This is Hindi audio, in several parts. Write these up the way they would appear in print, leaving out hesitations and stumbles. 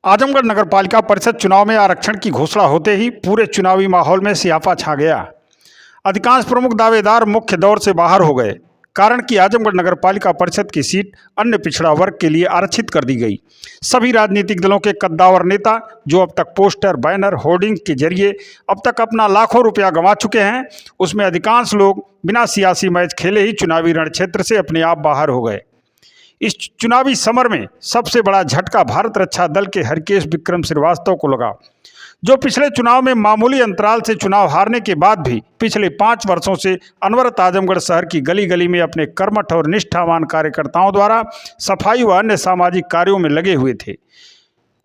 आजमगढ़ नगर पालिका परिषद चुनाव में आरक्षण की घोषणा होते ही पूरे चुनावी माहौल में सियापा छा गया। अधिकांश प्रमुख दावेदार मुख्य दौर से बाहर हो गए, कारण कि आजमगढ़ नगर पालिका परिषद की सीट अन्य पिछड़ा वर्ग के लिए आरक्षित कर दी गई। सभी राजनीतिक दलों के कद्दावर नेता जो अब तक पोस्टर, बैनर, होर्डिंग के जरिए अब तक अपना लाखों रुपया गंवा चुके हैं, उसमें अधिकांश लोग बिना सियासी मैच खेले ही चुनावी रण क्षेत्र से अपने आप बाहर हो गए। इस चुनावी समर में सबसे बड़ा झटका भारत रक्षा दल के हरकेश विक्रम श्रीवास्तव को लगा, जो पिछले चुनाव में मामूली अंतराल से चुनाव हारने के बाद भी पिछले 5 वर्षों से अनवरत आजमगढ़ शहर की गली गली में अपने कर्मठ और निष्ठावान कार्यकर्ताओं द्वारा सफाई व अन्य सामाजिक कार्यों में लगे हुए थे।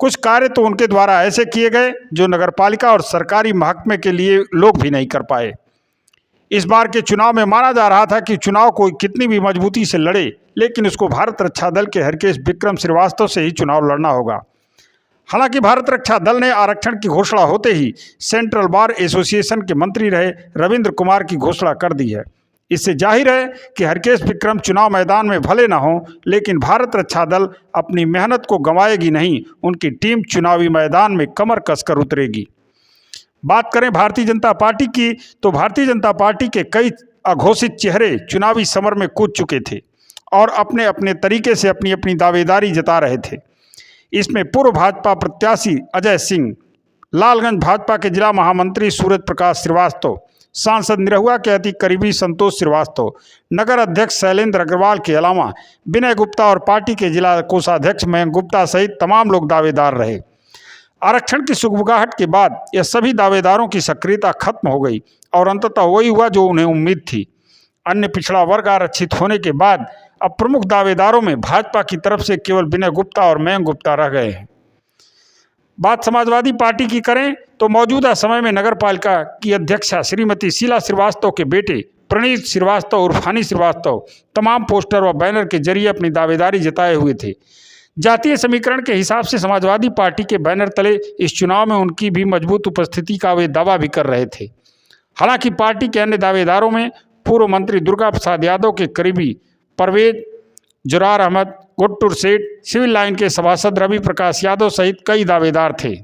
कुछ कार्य तो उनके द्वारा ऐसे किए गए जो नगरपालिका और सरकारी महकमे के लिए लोग भी नहीं कर पाए। इस बार के चुनाव में माना जा रहा था कि चुनाव कोई कितनी भी मजबूती से लड़े, लेकिन उसको भारत रक्षा दल के हरकेश विक्रम श्रीवास्तव से ही चुनाव लड़ना होगा। हालांकि भारत रक्षा दल ने आरक्षण की घोषणा होते ही सेंट्रल बार एसोसिएशन के मंत्री रहे रविंद्र कुमार की घोषणा कर दी है। इससे जाहिर है कि हरकेश विक्रम चुनाव मैदान में भले न हो, लेकिन भारत रक्षा दल अपनी मेहनत को गंवाएगी नहीं। उनकी टीम चुनावी मैदान में कमर कसकर उतरेगी। बात करें भारतीय जनता पार्टी की, तो भारतीय जनता पार्टी के कई अघोषित चेहरे चुनावी समर में कूद चुके थे और अपने अपने तरीके से अपनी अपनी दावेदारी जता रहे थे। इसमें पूर्व भाजपा प्रत्याशी अजय सिंह, लालगंज भाजपा के जिला महामंत्री सूरज प्रकाश श्रीवास्तव, सांसद निरहुआ के अति करीबी संतोष श्रीवास्तव, नगर अध्यक्ष शैलेंद्र अग्रवाल के अलावा विनय गुप्ता और पार्टी के जिला कोषाध्यक्ष मयंक गुप्ता सहित तमाम लोग दावेदार रहे। आरक्षण की सुगबुगाहट के बाद यह सभी दावेदारों की सक्रियता खत्म हो गई और अंततः वही हुआ जो उन्हें उम्मीद थी। अन्य पिछड़ा वर्ग आरक्षित होने के बाद अब प्रमुख दावेदारों में भाजपा की तरफ से केवल विनय गुप्ता और मयंक गुप्ता रह गए हैं। बात समाजवादी पार्टी की करें तो मौजूदा समय में नगर पालिका की अध्यक्षा श्रीमती शीला श्रीवास्तव के बेटे प्रणीत श्रीवास्तव उर्फ हनी श्रीवास्तव तमाम पोस्टर व बैनर के जरिए अपनी दावेदारी जताए हुए थे। जातीय समीकरण के हिसाब से समाजवादी पार्टी के बैनर तले इस चुनाव में उनकी भी मजबूत उपस्थिति का वे दावा भी कर रहे थे। हालांकि पार्टी के अन्य दावेदारों में पूर्व मंत्री दुर्गा प्रसाद यादव के करीबी परवेज जुरार अहमद, गुट्टूर सेठ, सिविल लाइन के सभासद रवि प्रकाश यादव सहित कई दावेदार थे।